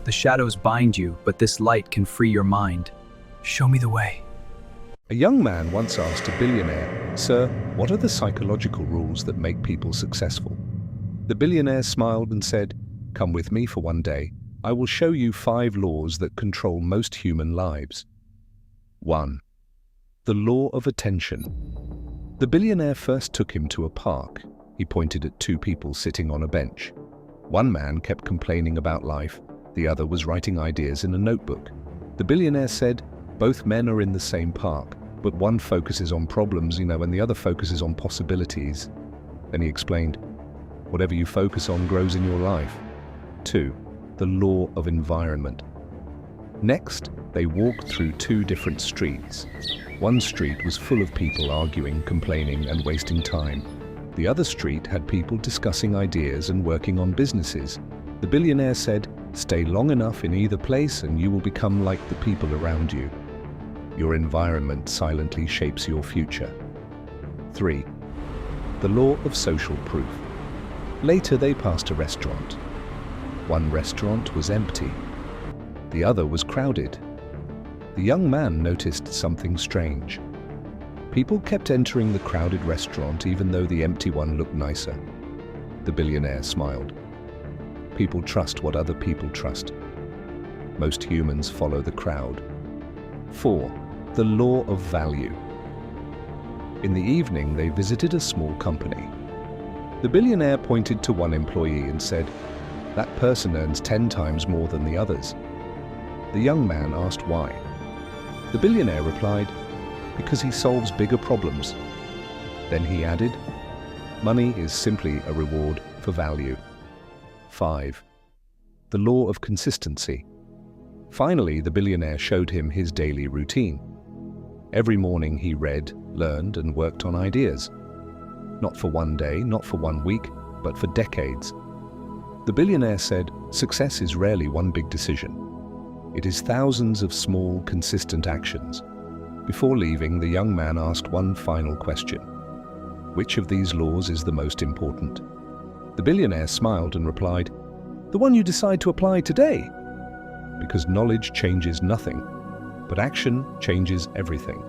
The shadows bind you, but this light can free your mind. Show me the way. A young man once asked a billionaire, "Sir, what are the psychological rules that make people successful?" The billionaire smiled and said, "Come with me for one day. I will show you 5 laws that control most human lives." 1. The law of attention. The billionaire first took him to a park. He pointed at 2 people sitting on a bench. One man kept complaining about life. The other was writing ideas in a notebook. The billionaire said, "Both men are in the same park, but one focuses on problems, and the other focuses on possibilities." Then he explained, "Whatever you focus on grows in your life." 2. The law of environment. Next, they walked through 2 different streets. One street was full of people arguing, complaining, and wasting time. The other street had people discussing ideas and working on businesses. The billionaire said, "Stay long enough in either place and you will become like the people around you." Your environment silently shapes your future. 3. The law of social proof. Later they passed a restaurant. One restaurant was empty. The other was crowded. The young man noticed something strange. People kept entering the crowded restaurant even though the empty one looked nicer. The billionaire smiled. People trust what other people trust. Most humans follow the crowd. 4. The law of value. In the evening, they visited a small company. The billionaire pointed to one employee and said, "That person earns 10 times more than the others." The young man asked why. The billionaire replied, "Because he solves bigger problems." Then he added, "Money is simply a reward for value." 5. The law of consistency. Finally, the billionaire showed him his daily routine. Every morning he read, learned, and worked on ideas. Not for one day, not for one week, but for decades. The billionaire said, "Success is rarely one big decision. It is thousands of small, consistent actions." Before leaving, the young man asked one final question. "Which of these laws is the most important?" The billionaire smiled and replied, "The one you decide to apply today." Because knowledge changes nothing, but action changes everything.